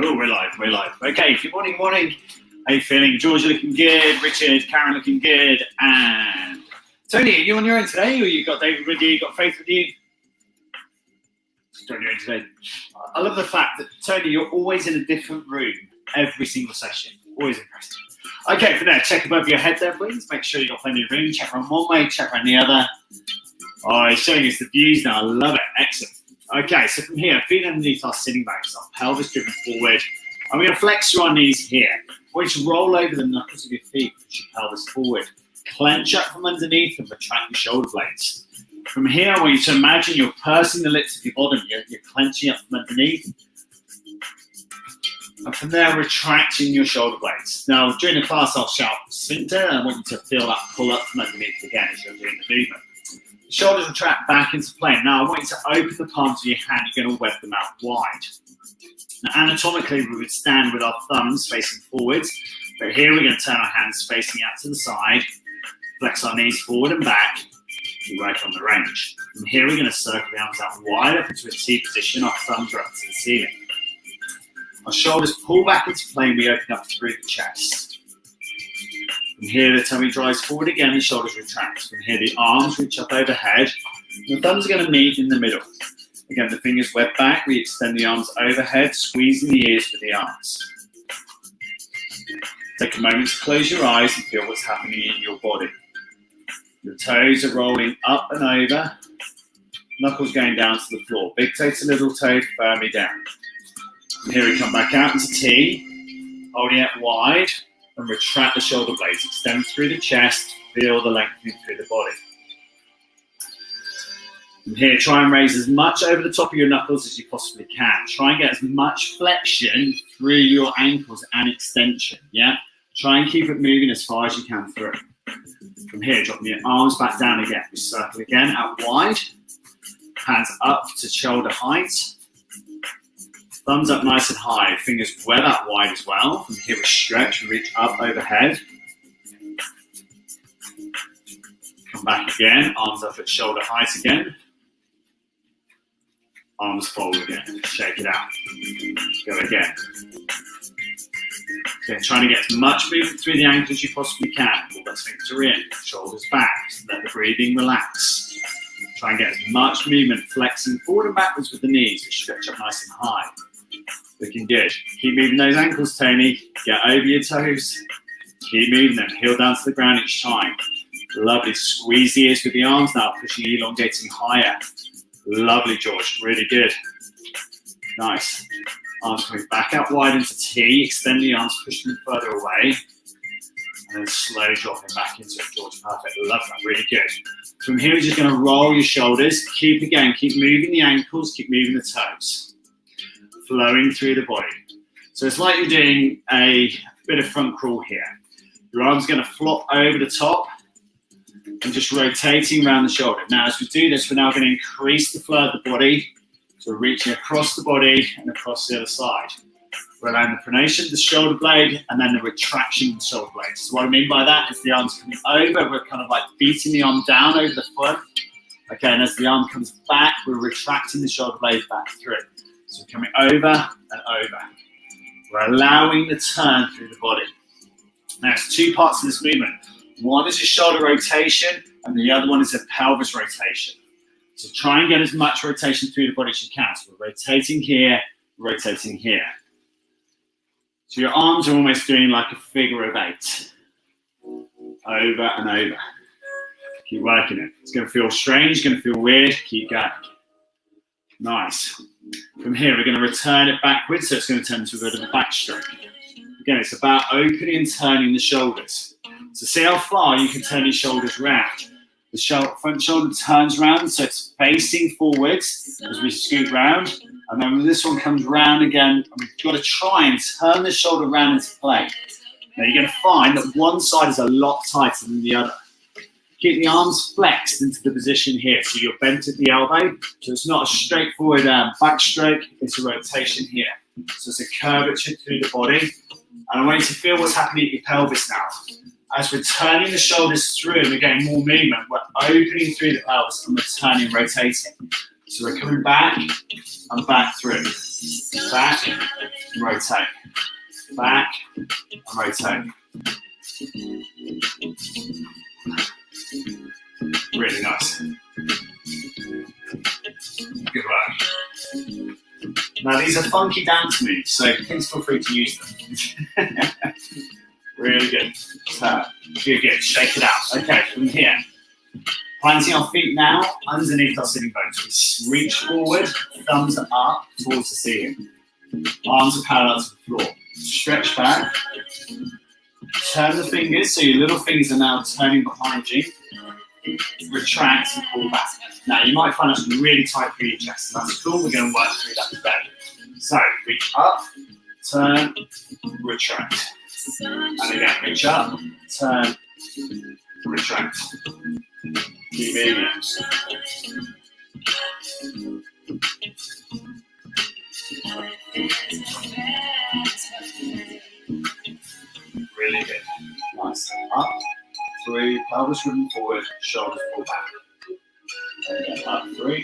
Cool, we're live. Okay, good morning. How you feeling? George looking good, Richard, Karen looking good, and Tony, are you on your own today, or you got David with you, you got Faith with you? Just on your own today. I love the fact that, Tony, you're always in a different room every single session. Always impressive. Okay, for now, check above your head there, please. Make sure you've got plenty of room. Check around one way, check around the other. Oh, he's showing us the views now. I love it. Excellent. Okay, so from here, feet underneath our sitting bones, our pelvis driven forward. I'm going to flex your knees here. I want you to roll over the knuckles of your feet, push your pelvis forward. Clench up from underneath and retract your shoulder blades. From here, I want you to imagine you're pursing the lips of your bottom. You're clenching up from underneath. And from there, retracting your shoulder blades. Now, during the class, I'll shout sphincter, and I want you to feel that pull up from underneath again as you're doing the movement. The shoulders retract back into plane. Now, I want you to open the palms of your hand. You're going to web them out wide. Now, anatomically, we would stand with our thumbs facing forwards. But here, we're going to turn our hands facing out to the side. Flex our knees forward and back. Keep right on the range. From here, we're going to circle the arms out wide up into a T position. Our thumbs are up to the ceiling. Our shoulders pull back into plane. We open up through the chest. From here, the tummy drives forward again, the shoulders retract. From here, the arms reach up overhead. The thumbs are going to meet in the middle. Again, the fingers web back. We extend the arms overhead, squeezing the ears with the arms. Take a moment to close your eyes and feel what's happening in your body. Your toes are rolling up and over. Knuckles going down to the floor. Big toe to little toe, firmly down. From here, we come back out into T, holding it wide. And retract the shoulder blades, extend through the chest, feel the lengthening through the body. From here, try and raise as much over the top of your knuckles as you possibly can. Try and get as much flexion through your ankles and extension, yeah? Try and keep it moving as far as you can through. From here, dropping your arms back down again. We circle again, out wide. Hands up to shoulder height. Thumbs up nice and high, fingers web out wide as well. From here we stretch, we reach up overhead. Come back again, arms up at shoulder height again. Arms fold again, shake it out. Go again. Okay, trying to get as much movement through the ankles as you possibly can. Pull that sphincter in, shoulders back, let the breathing relax. Try and get as much movement flexing forward and backwards with the knees, stretch up nice and high. Looking good. Keep moving those ankles, Tony. Get over your toes. Keep moving them. Heel down to the ground each time. Lovely. Squeeze the ears with the arms now, pushing, elongating higher. Lovely, George. Really good. Nice. Arms coming back out wide into T. Extend the arms, push them further away. And then slowly dropping back into it, George. Perfect. Love that. Really good. From here, we're just going to roll your shoulders. Keep moving the ankles. Keep moving the toes. Flowing through the body. So it's like you're doing a bit of front crawl here. Your arm's going to flop over the top and just rotating around the shoulder. Now, as we do this, we're now going to increase the flow of the body. So we're reaching across the body and across the other side. We're allowing the pronation of the shoulder blade and then the retraction of the shoulder blade. So what I mean by that is the arm's coming over. We're kind of like beating the arm down over the foot. Okay, and as the arm comes back, we're retracting the shoulder blade back through. So coming over and over. We're allowing the turn through the body. Now, there's two parts of this movement. One is a shoulder rotation, and the other one is a pelvis rotation. So try and get as much rotation through the body as you can. So we're rotating here, rotating here. So your arms are almost doing like a figure of 8. Over and over. Keep working it. It's going to feel strange, it's going to feel weird. Keep going. Nice. From here, we're going to return it backwards, so it's going to turn into a bit of a backstroke. Again, it's about opening and turning the shoulders. So see how far you can turn your shoulders round. The front shoulder turns round, so it's facing forwards as we scoot round. And then when this one comes round again, we've got to try and turn the shoulder round into play. Now you're going to find that one side is a lot tighter than the other. Keep the arms flexed into the position here. So you're bent at the elbow. So it's not a straightforward backstroke, it's a rotation here. So it's a curvature through the body. And I want you to feel what's happening at your pelvis now. As we're turning the shoulders through and we're getting more movement, we're opening through the pelvis and we're turning, rotating. So we're coming back and back through. Back rotate. Back, and rotate. Really nice. Good work. Now these are funky dance moves, so please feel free to use them. Really good. So, good. Shake it out. Okay, from here, planting our feet now underneath our sitting bones. We reach forward, thumbs are up towards the ceiling. Arms are parallel to the floor. Stretch back. Turn the fingers, so your little fingers are now turning behind you. Retract and pull back. Now you might find that's really tight through your chest, so that's cool. We're going to work through that today. So reach up, turn, retract. And again, reach up, turn, retract. Keep moving. Really good. Nice. Up, through, pelvis moving forward, shoulders pull back. Again, up, through,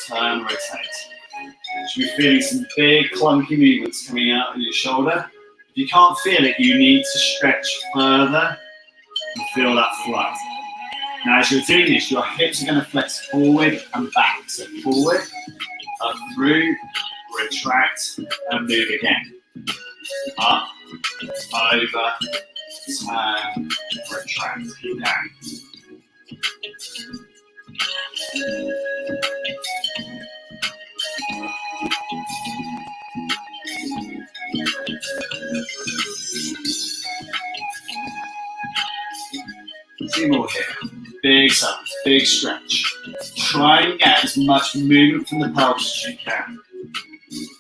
turn, rotate. You should be feeling some big clunky movements coming out of your shoulder. If you can't feel it, you need to stretch further and feel that flow. Now, as you're doing this, your hips are going to flex forward and back. So forward, up through, retract, and move again. Up, over, turn, retract. Keep going. Two more here. Big sucks, big stretch. Try and get as much movement from the pelvis as you can.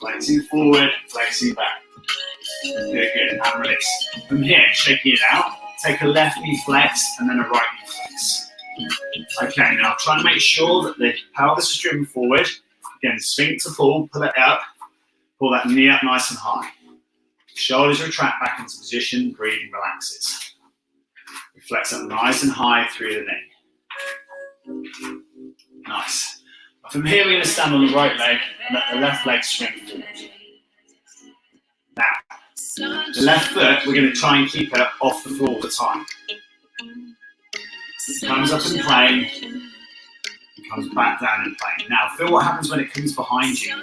Flexing forward, flexing back. Good. And release. From here, shaking it out. Take a left knee flex and then a right knee flex. Okay, now try and make sure that the pelvis is driven forward. Again, swing to pull it up. Pull that knee up nice and high. Shoulders retract back into position, breathing relaxes. Flex up nice and high through the knee. Nice. From here, we're going to stand on the right leg and let the left leg swing forward. Now, the left foot, we're going to try and keep it off the floor all the time. It comes up in plane, it comes back down in plane. Now, feel what happens when it comes behind you.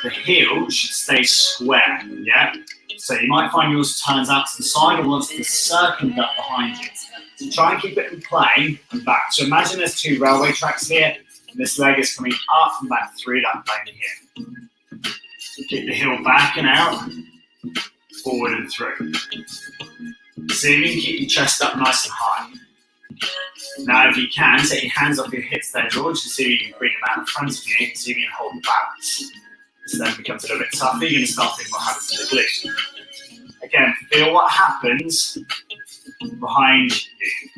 The heel should stay square, yeah? So you might find yours turns out to the side or wants to circumvent behind you. So try and keep it in plane and back. So imagine there's two railway tracks here, and this leg is coming up and back through that plane here. Keep the heel back and out, forward and through. See if you can keep your chest up nice and high. Now, if you can, take your hands off your hips there, George, and see if you can bring them out in front of you, see if you can hold the balance. This then becomes a little bit tougher. You're going to start thinking what happens to the glute. Again, feel what happens behind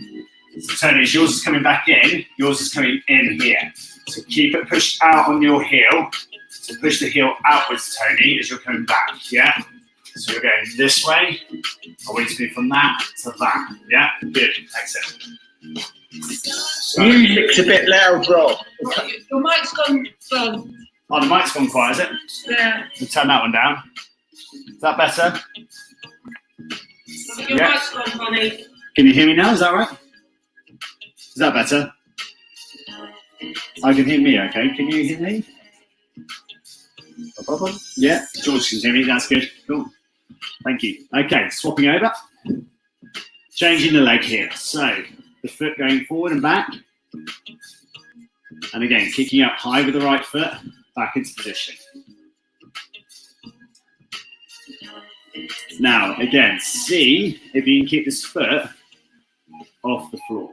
you. So Tony, as yours is coming back in, yours is coming in here. So keep it pushed out on your heel. So push the heel outwards, Tony, as you're coming back, yeah? So you're going this way. I want you to move from that to that, yeah? Good, excellent. Music's a bit loud, Rob. Your mic's gone. Oh, the mic's gone quiet, is it? Yeah. We'll turn that one down. Is that better? Your mic's gone, honey. Can you hear me now? Is that right? Is that better? I can hear me, okay. Can you hear me? Yeah, George can hear me. That's good. Cool. Thank you. Okay, swapping over. Changing the leg here. So, the foot going forward and back. And again, kicking up high with the right foot, back into position. Now, again, see if you can keep this foot off the floor.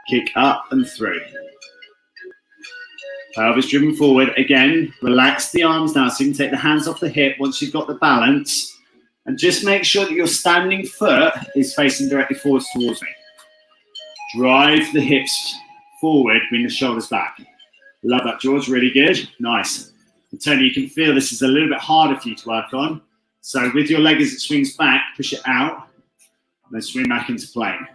Kick up and through. Pelvis driven forward. Again, relax the arms now so you can take the hands off the hip once you've got the balance. And just make sure that your standing foot is facing directly forwards towards me. Drive the hips forward, bring the shoulders back. Love that, George. Really good. Nice. And Tony, you can feel this is a little bit harder for you to work on. So with your leg as it swings back, push it out, and then swing back into plane.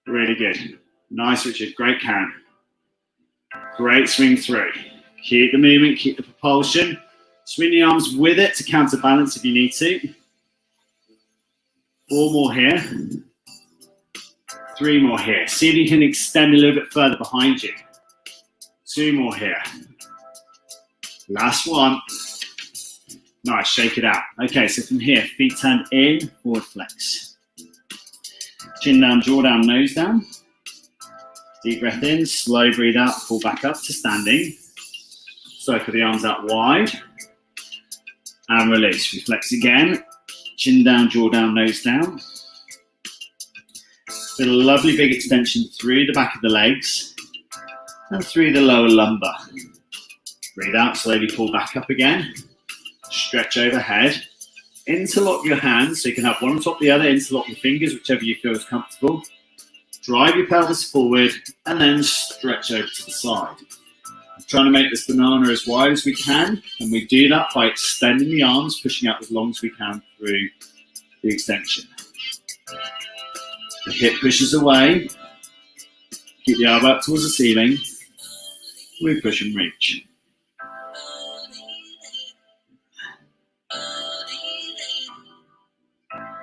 Really good. Nice, Richard. Great count. Great swing through. Keep the movement, keep the propulsion. Swing the arms with it to counterbalance if you need to. 4 more here. 3 more here. See if you can extend a little bit further behind you. 2 more here. Last one. Nice, shake it out. Okay, so from here, feet turned in, forward flex. Chin down, jaw down, nose down. Deep breath in, slow breathe out, pull back up to standing. Circle the arms out wide. And release. Reflex again. Chin down, jaw down, nose down. Feel a lovely big extension through the back of the legs and through the lower lumbar. Breathe out, slowly pull back up again. Stretch overhead. Interlock your hands so you can have one on top of the other. Interlock your fingers, whichever you feel is comfortable. Drive your pelvis forward and then stretch over to the side. I'm trying to make this banana as wide as we can, and we do that by extending the arms, pushing out as long as we can through the extension. The hip pushes away. Keep the elbow up towards the ceiling. We push and reach.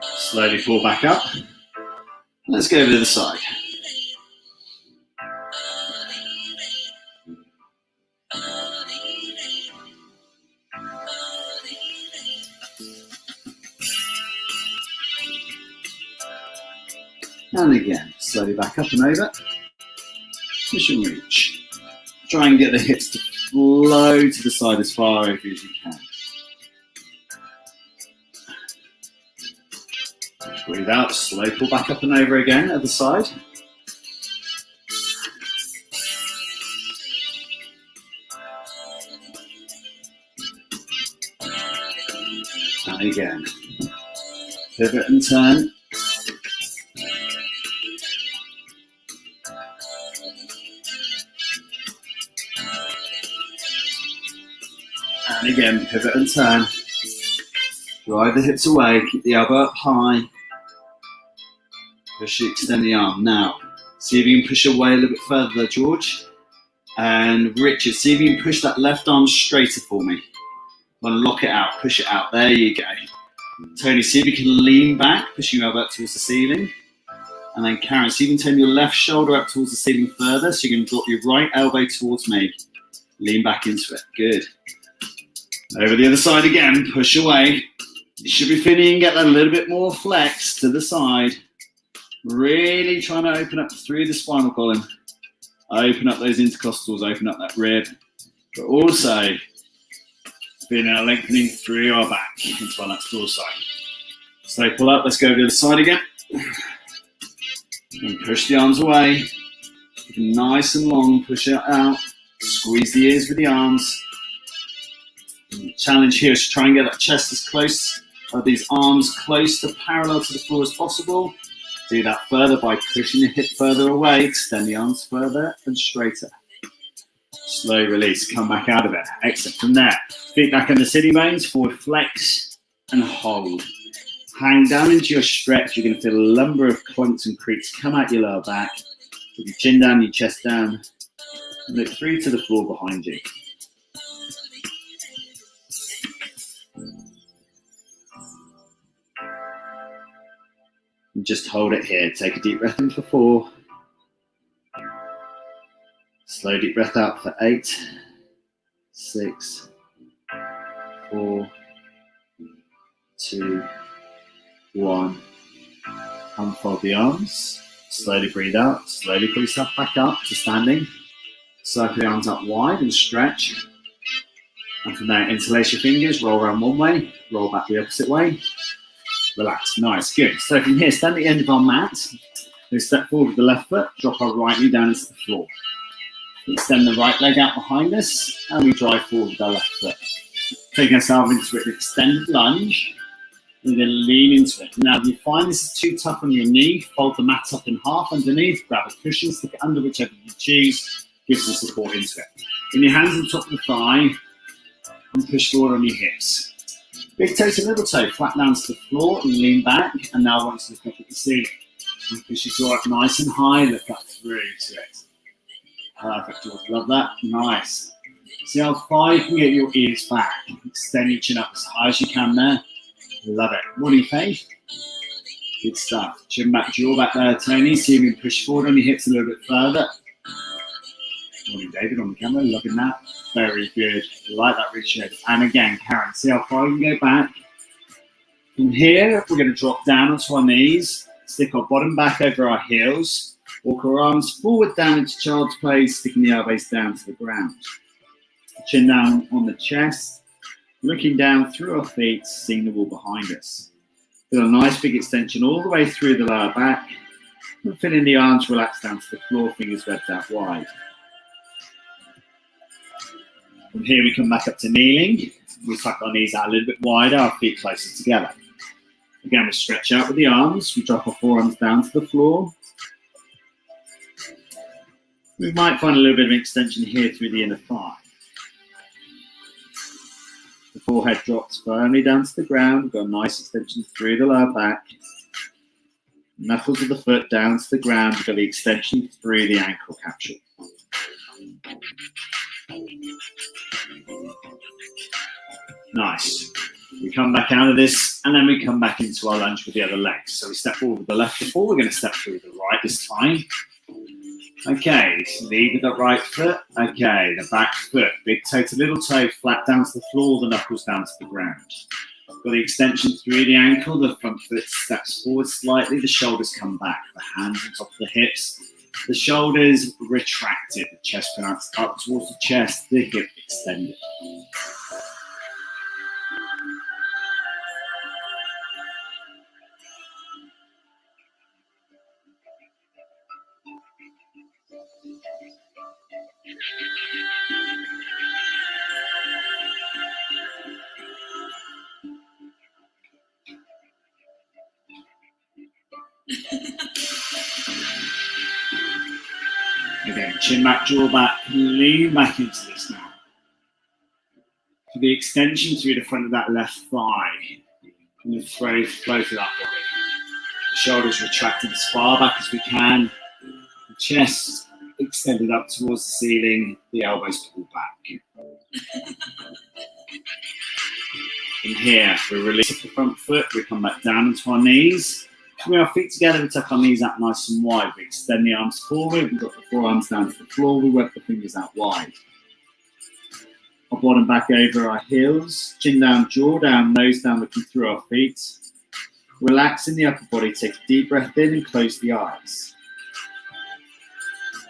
Slowly pull back up. Let's go over to the side. And again, slowly back up and over. Push and reach. Try and get the hips to flow to the side as far over as you can. Breathe out, slow pull back up and over again, other side. And again. Pivot and turn. And again, pivot and turn. Drive the hips away, keep the elbow up high. Push, extend the arm. Now, see if you can push away a little bit further there, George. And Richard, see if you can push that left arm straighter for me. I'm gonna lock it out, push it out. There you go. Tony, see if you can lean back, pushing your elbow up towards the ceiling. And then Karen, see if you can turn your left shoulder up towards the ceiling further. So you can drop your right elbow towards me. Lean back into it. Good. Over the other side again, push away. You should be feeling you can get that a little bit more flex to the side. Really trying to open up through the spinal column. Open up those intercostals, open up that rib. But also, feeling a lengthening through our back into our lateral side. So pull up, let's go to the other side again. And push the arms away. Nice and long, push it out. Squeeze the ears with the arms. And the challenge here is to try and get that chest as close, or these arms close to parallel to the floor as possible. Do that further by pushing the hip further away, extend the arms further and straighter. Slow release, come back out of it. Exit from there. Feet back on the sitting bones, forward flex and hold. Hang down into your stretch. You're going to feel a lumbar of clunks and creaks come out your lower back. With your chin down, your chest down. And look through to the floor behind you. And just hold it here. Take a deep breath in for 4. Slow deep breath out for 8, 6, 4, 2, 1. Unfold the arms. Slowly breathe out. Slowly pull yourself back up to standing. Circle the arms up wide and stretch. And from there, interlace your fingers. Roll around one way. Roll back the opposite way. Relax. Nice. Good. So from here, stand at the end of our mat. We step forward with the left foot. Drop our right knee down into the floor. Extend the right leg out behind us, and we drive forward with our left foot. Taking ourselves into an extended lunge, and then lean into it. Now, if you find this is too tough on your knee, fold the mat up in half underneath, grab a cushion, stick it under, whichever you choose, give some support into it. Bring your hands on top of the thigh, and push forward on your hips. Big toe to little toe, flat down to the floor, and lean back, and now I want you to look up at the ceiling. And push your jaw up nice and high, look up through to it. Perfect, George. Love that. Nice. See how far you can get your ears back. Extend your chin up as high as you can there. Love it. Morning, Faith. Good stuff. Chin back, jaw back there, Tony. See if you can push forward on your hips a little bit further. Morning, David, on the camera. Loving that. Very good. Like that, Richard. And again, Karen, see how far you can go back. From here, we're going to drop down onto our knees. Stick our bottom back over our heels. Walk our arms forward down into child's pose, sticking the elbows down to the ground. Chin down on the chest, looking down through our feet, seeing the wall behind us. Feel a nice big extension all the way through the lower back. And feeling the arms relax down to the floor, fingers webbed out wide. From here we come back up to kneeling. We tuck our knees out a little bit wider, our feet closer together. Again, we stretch out with the arms. We drop our forearms down to the floor. We might find a little bit of extension here through the inner thigh. The forehead drops firmly down to the ground. We've got a nice extension through the lower back. Knuckles of the foot down to the ground. We've got the extension through the ankle capsule. Nice. We come back out of this, and then we come back into our lunge with the other leg. So we step forward with the left before. We're going to step through the right this time. Okay, lead with the right foot. Okay, the back foot. Big toe to little toe, flat down to the floor, the knuckles down to the ground. Got the extension through the ankle. The front foot steps forward slightly. The shoulders come back. The hands on top of the hips. The shoulders retracted. The chest pronounced up towards the chest. The hip extended. Again, chin back, jaw back, lean back into this now. For the extension through the front of that left thigh, and the throat flow through that body. The shoulders retracted as far back as we can. The chest extended up towards the ceiling, the elbows pulled back. From here, we release the front foot, we come back down onto our knees. Bring our feet together, we tuck our knees out nice and wide. We extend the arms forward, we drop the forearms down to the floor, we web the fingers out wide. Our bottom back over our heels, chin down, jaw down, nose down, looking through our feet. Relax in the upper body, take a deep breath in and close the eyes.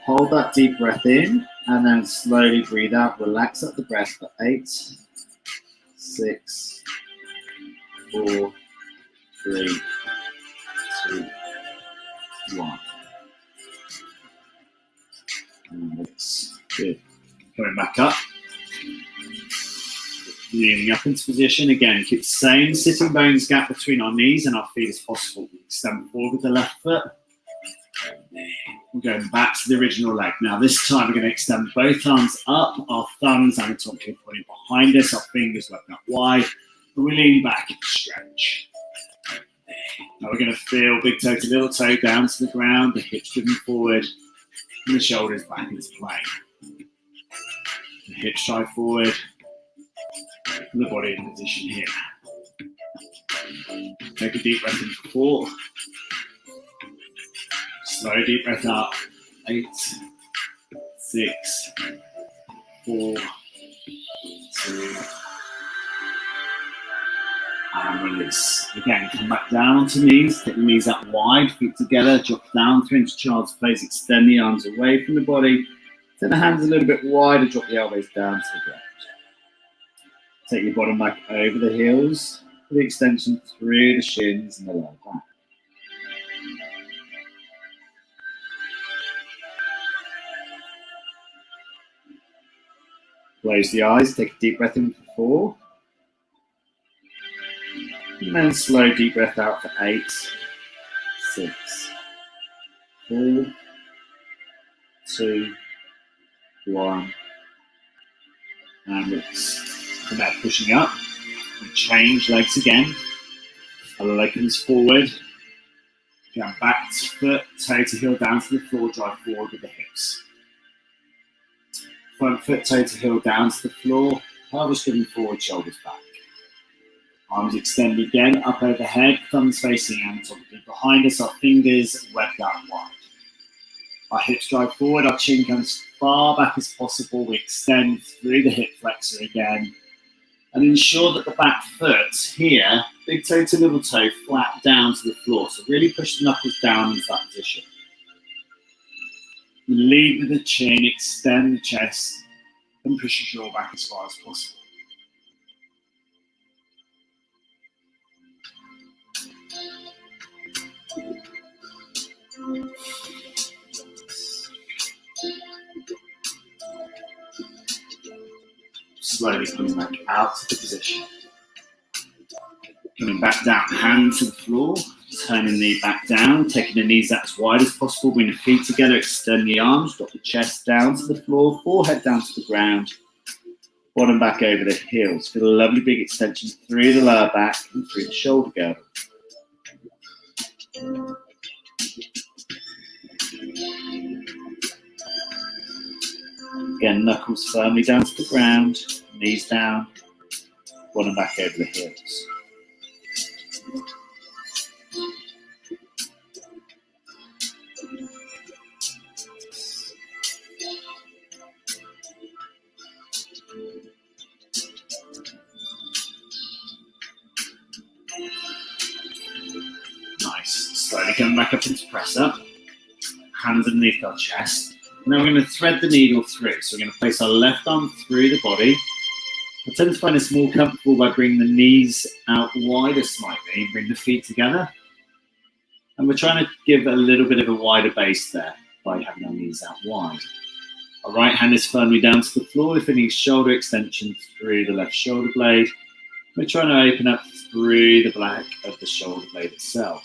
Hold that deep breath in and then slowly breathe out. Relax up the breath for 8, 6, 4, 3, 2, 1. And it's good. Coming back up. Leaning up into position again. Keep the same sitting bones gap between our knees and our feet as possible. Extend forward with the left foot. We're going back to the original leg. Now this time we're going to extend both arms up, our thumbs anatomically pointing behind us, our fingers left up wide. And we lean back and stretch. Now we're going to feel big toe to little toe down to the ground, the hips driven forward, and the shoulders back into play. The hips drive forward, and the body in position here. Take a deep breath in for 4. Slow deep breath out. 8, 6, 4, 2, and release. Again, come back down onto knees, take the knees up wide, feet together, drop down through into child's pose, extend the arms away from the body, turn the hands a little bit wider, drop the elbows down to the ground. Take your bottom back over the heels, for the extension through the shins and the lower back. Close the eyes, take a deep breath in for 4. And then slow deep breath out for 8, 6, 4, 2, 1, and release. From there, pushing up, and change legs again. Other leg comes forward. Going back to foot, toe to heel down to the floor, drive forward with the hips. Front foot toe to heel down to the floor. Pelvis driven forward, shoulders back. Arms extend again, up overhead, thumbs facing anatomically behind us, our fingers webbed out wide. Our hips drive forward, our chin comes as far back as possible. We extend through the hip flexor again. And ensure that the back foot here, big toe to little toe, flat down to the floor. So really push the knuckles down into that position. Lead with the chin, extend the chest, and push your jaw back as far as possible. Slowly coming back out to the position. Coming back down, hand to the floor, turning the knee back down, taking the knees out as wide as possible, bring the feet together, extend the arms, drop the chest down to the floor, forehead down to the ground, bottom back over the heels. Feel a lovely big extension through the lower back and through the shoulder girdle. Again, knuckles firmly down to the ground, knees down, bottom back over the heels. Nice. Slowly coming back up into press up. Hands underneath our chest. Now we're going to thread the needle through. So we're going to place our left arm through the body. I tend to find this more comfortable by bringing the knees out wider slightly and bring the feet together. And we're trying to give a little bit of a wider base there by having our knees out wide. Our right hand is firmly down to the floor. We're feeling shoulder extension through the left shoulder blade. We're trying to open up through the back of the shoulder blade itself.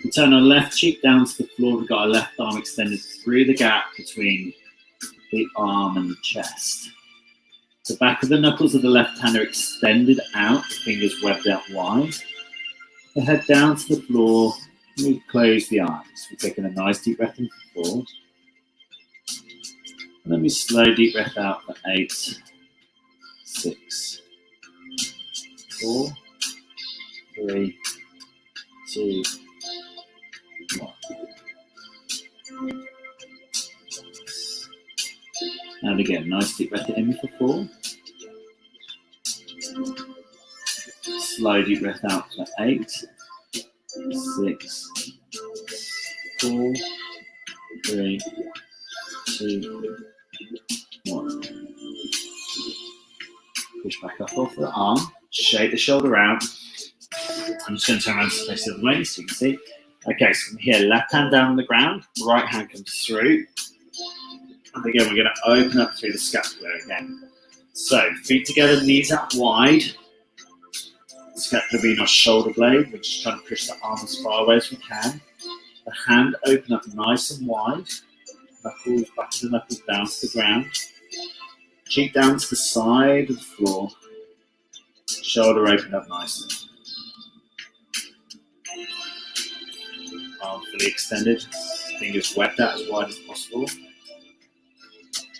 We turn our left cheek down to the floor. We've got our left arm extended through the gap between the arm and the chest. The back of the knuckles of the left hand are extended out, the fingers webbed out wide. The head down to the floor, and we close the eyes. We're taking a nice deep breath in for 4. And then we slow deep breath out for 8, 6, 4, 3, 2, 1. And again, nice deep breath in for 4. Slow deep breath out for 8, 6, 4, 3, 2, 1. Push back up off the arm, shake the shoulder out. I'm just going to turn around to face the other way so you can see. Okay, so from here, left hand down on the ground, right hand comes through. And again, we're going to open up through the scapula again. So, feet together, knees out wide. Scapula being our shoulder blade. We're just trying to push the arm as far away as we can. The hand open up nice and wide. Knuckles, back of the knuckles down to the ground. Cheek down to the side of the floor. Shoulder open up nicely. Arm fully extended. Fingers webbed out as wide as possible.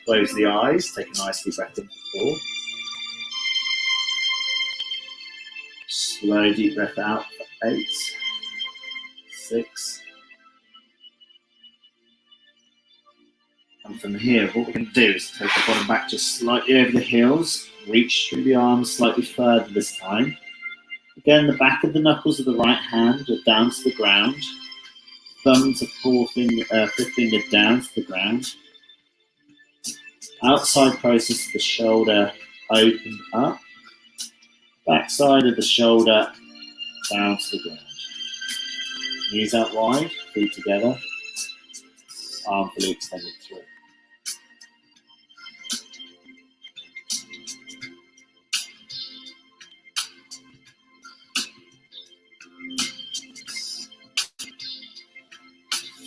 Close the eyes. Take a nice deep breath in for 4. Slow deep breath out for 8, 6. And from here, what we're going to do is take the bottom back just slightly over the heels. Reach through the arms slightly further this time. Again, the back of the knuckles of the right hand are down to the ground. Thumb to fifth finger down to the ground. Outside process of the shoulder open up. Back side of the shoulder down to the ground. Knees out wide, feet together. Arm fully extended through.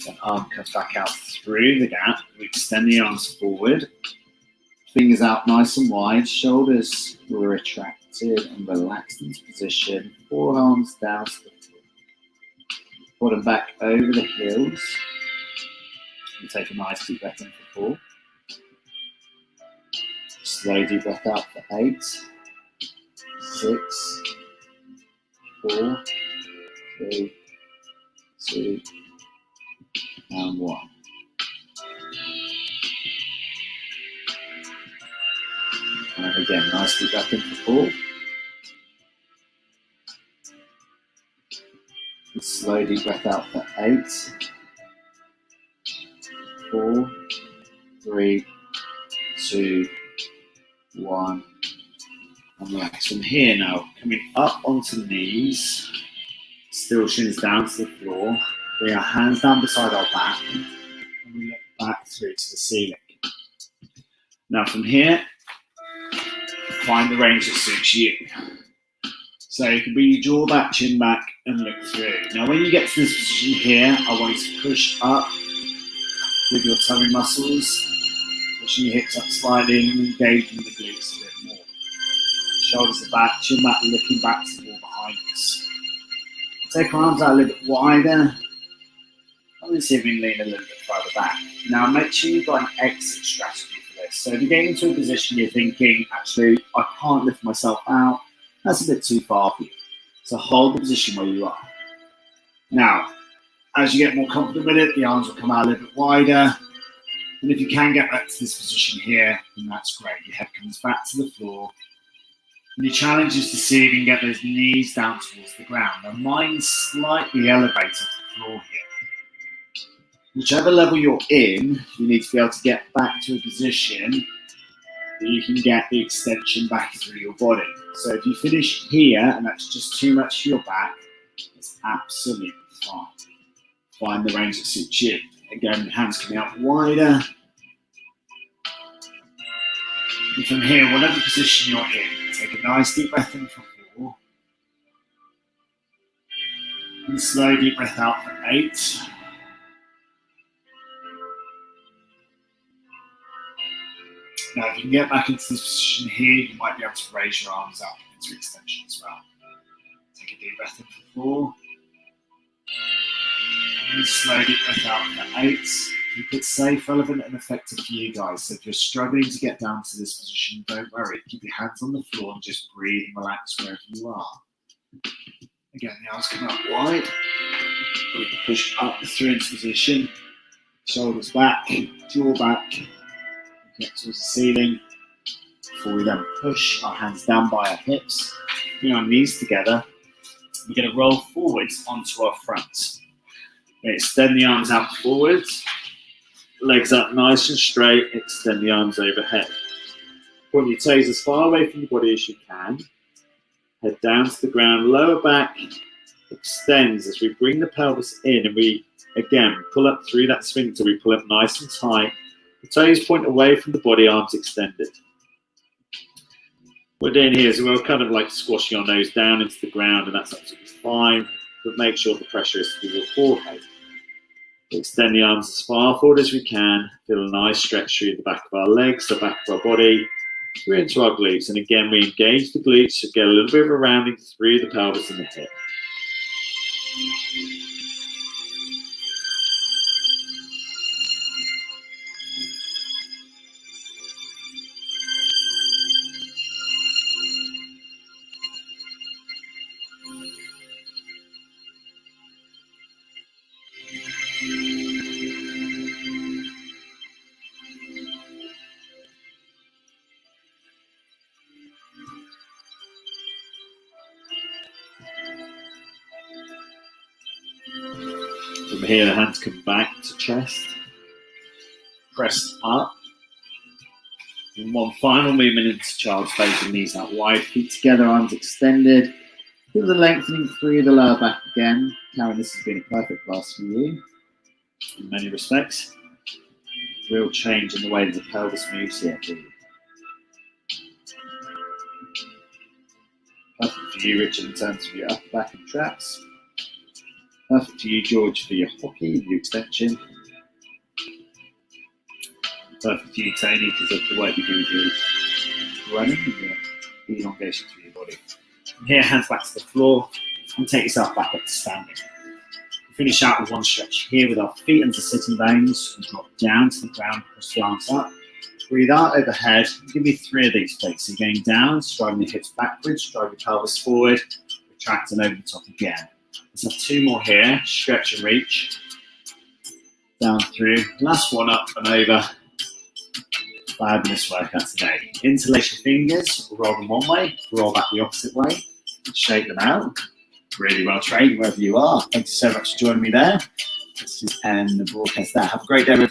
The arm comes back out through the gap. We extend the arms forward. Fingers out nice and wide. Shoulders retracted and relaxed into position. Forearms down to the floor. Bottom back over the heels. And take a nice deep breath in for 4. Slow deep breath out for 8, 6, 4, 3, 2, and 1. And again, nice deep breath in for 4. And slow deep breath out for 8, 4, 3, 2, 1. And relax from here now. Coming up onto the knees, still shins down to the floor. Bring our hands down beside our back, and we look back through to the ceiling. Now from here, find the range that suits you. So you can bring your jaw back, chin back, and look through. Now when you get to this position here, I want you to push up with your tummy muscles, pushing your hips up slightly and engaging the glutes a bit more. Shoulders are back, chin back, looking back to the wall behind us. Take our arms out a little bit wider. I'm going to see if we can lean a little bit further back. Now make sure you've got an exit strategy for this. So if you get into a position you're thinking, actually, I can't lift myself out, that's a bit too far for you. So hold the position where you are. Now, as you get more confident with it, the arms will come out a little bit wider. And if you can get back to this position here, then that's great. Your head comes back to the floor. And your challenge is to see if you can get those knees down towards the ground. Now mine's slightly elevated off the floor here. Whichever level you're in, you need to be able to get back to a position that you can get the extension back through your body. So if you finish here and that's just too much for your back, it's absolutely fine. Find the range that suits you. Again, hands coming out wider. And from here, whatever position you're in, take a nice deep breath in for 4. And slow deep breath out for 8. Now, if you can get back into this position here, you might be able to raise your arms up into extension as well. Take a deep breath in for 4. And slow deep breath out for 8. Keep it safe, relevant, and effective for you guys. So if you're struggling to get down to this position, don't worry. Keep your hands on the floor and just breathe and relax wherever you are. Again, the arms come out wide. You can push up through into position. Shoulders back, jaw back. Get towards the ceiling. Before we then push our hands down by our hips, bring our knees together. We're going to roll forwards onto our front. Extend the arms out forwards. Legs up nice and straight. Extend the arms overhead. Point your toes as far away from your body as you can. Head down to the ground. Lower back extends as we bring the pelvis in and we, again, pull up through that sphincter. We pull up nice and tight. The toes point away from the body, arms extended. What we're doing here is we're kind of like squashing our nose down into the ground, and that's absolutely fine, but make sure the pressure is through your forehead. Extend the arms as far forward as we can. Feel a nice stretch through the back of our legs, the back of our body, through into our glutes. And again, we engage the glutes to get a little bit of a rounding through the pelvis and the hip. From here, the hands come back to chest. Press up. And one final movement into child's pose, the knees out wide, feet together, arms extended. Feel the lengthening through the lower back again. Karen, this has been a perfect class for you in many respects. Real change in the way that the pelvis moves here for you. Perfect for you, Richard, in terms of your upper back and traps. Perfect for you, George, for your hockey, your extension. Perfect for you, Tony, because of the work you do with your running and your elongation through your body. From here, hands back to the floor and take yourself back up to standing. Finish out with one stretch here with our feet under sitting bones. We drop down to the ground, push the arms up. Breathe out overhead. Give me 3 of these, please. So you're going down, driving the hips backwards, drive your pelvis forward, retracting over the top again. Let's have 2 more here. Stretch and reach. Down through. Last one up and over. Fabulous workout today. Interlace your fingers, roll them one way, roll back the opposite way, shake them out. Really well trained wherever you are. Thank you so much for joining me there. Let's just end the broadcast there. Have a great day, everybody.